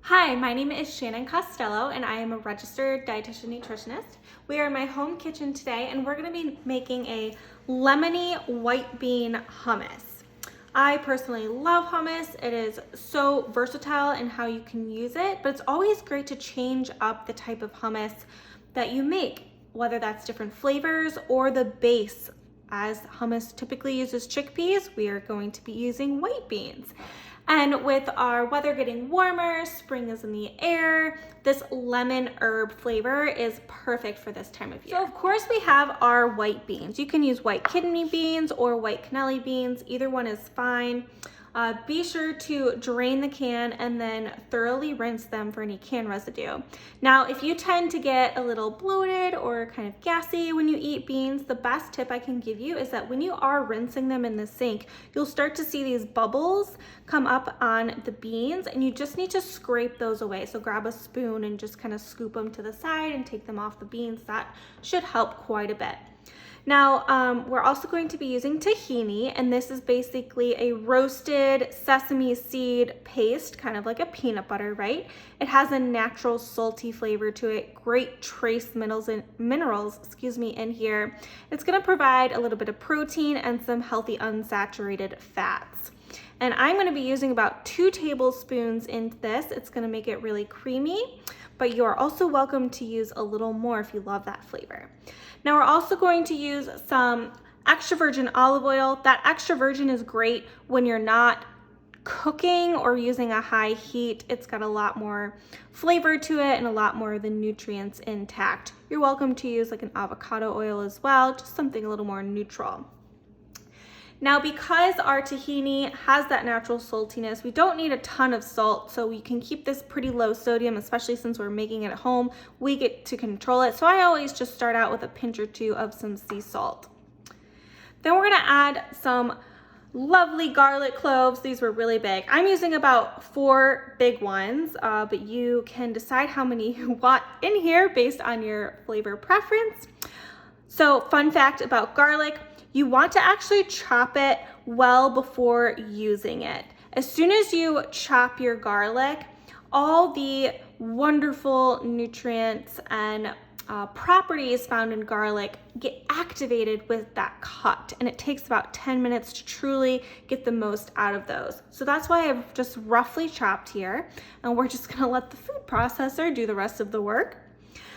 Hi, my name is Shannon Costello and I am a registered dietitian nutritionist. We are in my home kitchen today and we're going to be making a lemony white bean hummus. I personally love hummus. It is so versatile in how you can use it, but it's always great to change up the type of hummus that you make, whether that's different flavors or the base. As hummus typically uses chickpeas, we are going to be using white beans. And with our weather getting warmer, spring is in the air, this lemon herb flavor is perfect for this time of year. So of course we have our white beans. You can use white kidney beans or white cannelli beans, either one is fine. Be sure to drain the can and then thoroughly rinse them for any can residue. Now, if you tend to get a little bloated or kind of gassy when you eat beans, the best tip I can give you is that when you are rinsing them in the sink, you'll start to see these bubbles come up on the beans and you just need to scrape those away. So grab a spoon and just kind of scoop them to the side and take them off the beans. That should help quite a bit. Now, we're also going to be using tahini, and this is basically a roasted sesame seed paste, kind of like a peanut butter, right? It has a natural salty flavor to it, great trace minerals in here. It's gonna provide a little bit of protein and some healthy unsaturated fats. And I'm gonna be using about 2 tablespoons into this. It's gonna make it really creamy, but you are also welcome to use a little more if you love that flavor. Now we're also going to use some extra virgin olive oil. That extra virgin is great when you're not cooking or using a high heat. It's got a lot more flavor to it and a lot more of the nutrients intact. You're welcome to use like an avocado oil as well, just something a little more neutral. Now, because our tahini has that natural saltiness, we don't need a ton of salt, so we can keep this pretty low sodium, especially since we're making it at home. We get to control it, so I always just start out with a pinch or 2 of some sea salt. Then we're gonna add some lovely garlic cloves. These were really big. I'm using about 4 big ones, but you can decide how many you want in here based on your flavor preference. So, fun fact about garlic, you want to actually chop it well before using it. As soon as you chop your garlic, all the wonderful nutrients and properties found in garlic get activated with that cut, and it takes about 10 minutes to truly get the most out of those. So that's why I've just roughly chopped here, and we're just gonna let the food processor do the rest of the work.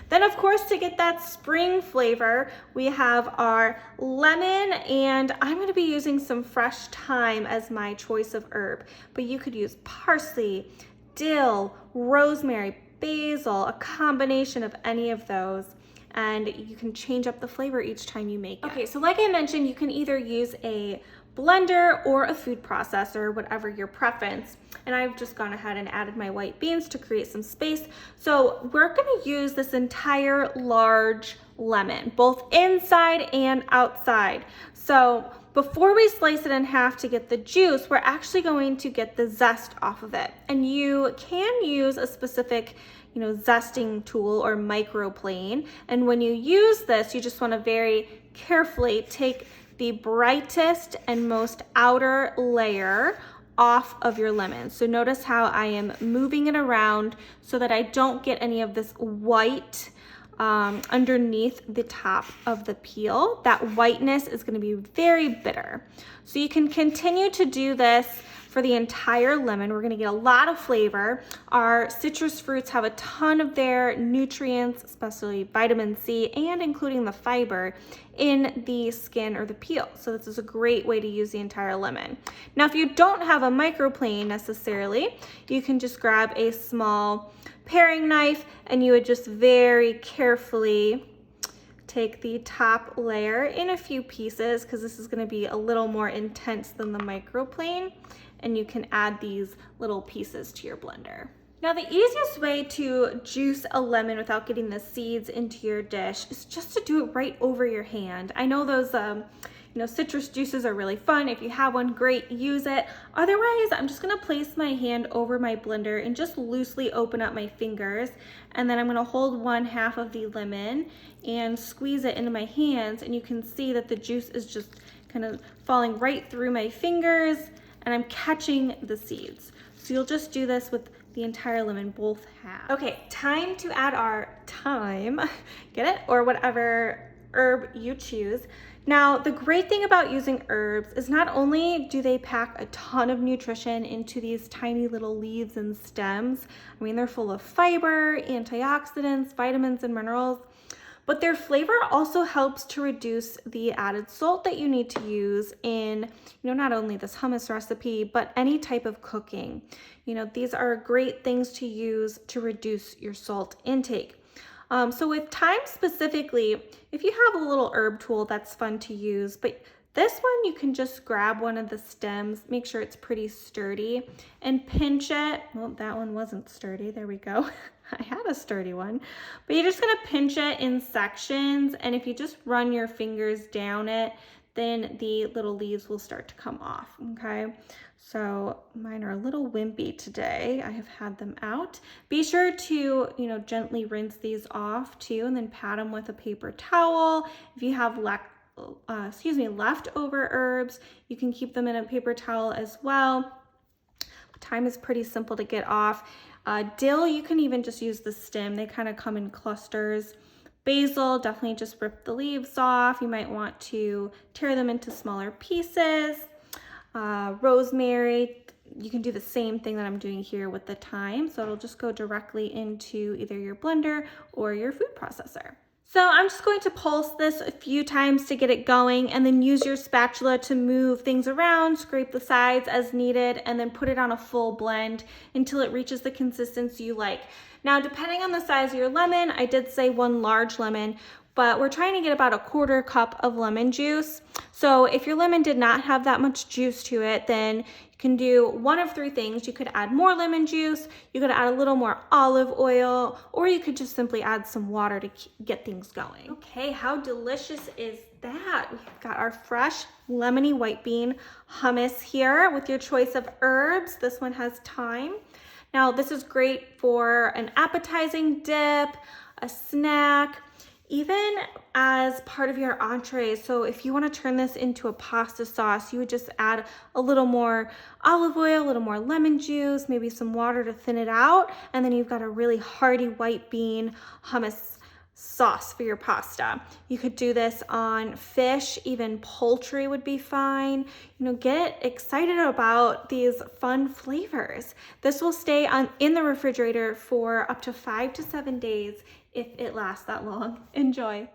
Then of course, to get that spring flavor, we have our lemon, and I'm gonna be using some fresh thyme as my choice of herb, but you could use parsley, dill, rosemary, basil, a combination of any of those, and you can change up the flavor each time you make it. Okay, so like I mentioned, you can either use a blender or a food processor, whatever your preference. And I've just gone ahead and added my white beans to create some space. So we're gonna use this entire large lemon, both inside and outside. So before we slice it in half to get the juice, we're actually going to get the zest off of it. And you can use a specific zesting tool or microplane. And when you use this, you just wanna very carefully take the brightest and most outer layer off of your lemon. So notice how I am moving it around so that I don't get any of this white underneath the top of the peel. That whiteness is gonna be very bitter. So you can continue to do this for the entire lemon. We're gonna get a lot of flavor. Our citrus fruits have a ton of their nutrients, especially vitamin C, and including the fiber in the skin or the peel. So this is a great way to use the entire lemon. Now, if you don't have a microplane necessarily, you can just grab a small paring knife and you would just very carefully take the top layer in a few pieces, because this is gonna be a little more intense than the microplane, and you can add these little pieces to your blender. Now, the easiest way to juice a lemon without getting the seeds into your dish is just to do it right over your hand. I know those citrus juices are really fun. If you have one, great, use it. Otherwise, I'm just gonna place my hand over my blender and just loosely open up my fingers. And then I'm gonna hold 1/2 of the lemon and squeeze it into my hands. And you can see that the juice is just kind of falling right through my fingers, and I'm catching the seeds. So you'll just do this with the the entire lemon both have. Okay, time to add our thyme, get it? Or whatever herb you choose. Now, the great thing about using herbs is not only do they pack a ton of nutrition into these tiny little leaves and stems, I mean, they're full of fiber, antioxidants, vitamins, and minerals, but their flavor also helps to reduce the added salt that you need to use in, not only this hummus recipe, but any type of cooking. These are great things to use to reduce your salt intake. So with thyme specifically, if you have a little herb tool, that's fun to use, but this one you can just grab one of the stems, make sure it's pretty sturdy, and pinch it. Well, that one wasn't sturdy, there we go. I had a sturdy one, but you're just gonna pinch it in sections, and if you just run your fingers down it, then the little leaves will start to come off, okay? So mine are a little wimpy today. I have had them out. Be sure to, gently rinse these off too, and then pat them with a paper towel. If you have leftover herbs, you can keep them in a paper towel as well. Thyme is pretty simple to get off. Dill, you can even just use the stem. They kind of come in clusters. Basil, definitely just rip the leaves off. You might want to tear them into smaller pieces. Rosemary, you can do the same thing that I'm doing here with the thyme. So it'll just go directly into either your blender or your food processor. So I'm just going to pulse this a few times to get it going, and then use your spatula to move things around, scrape the sides as needed, and then put it on a full blend until it reaches the consistency you like. Now, depending on the size of your lemon, I did say 1 large lemon, but we're trying to get about 1/4 cup of lemon juice. So if your lemon did not have that much juice to it, then you can do one of 3 things. You could add more lemon juice, you could add a little more olive oil, or you could just simply add some water to get things going. Okay, how delicious is that? We've got our fresh lemony white bean hummus here with your choice of herbs. This one has thyme. Now, this is great for an appetizing dip, a snack, even as part of your entree. So if you want to turn this into a pasta sauce, you would just add a little more olive oil, a little more lemon juice, maybe some water to thin it out, and then you've got a really hearty white bean hummus sauce for your pasta. You could do this on fish, even poultry would be fine. Get excited about these fun flavors. This will stay in the refrigerator for up to 5 to 7 days if it lasts that long. Enjoy.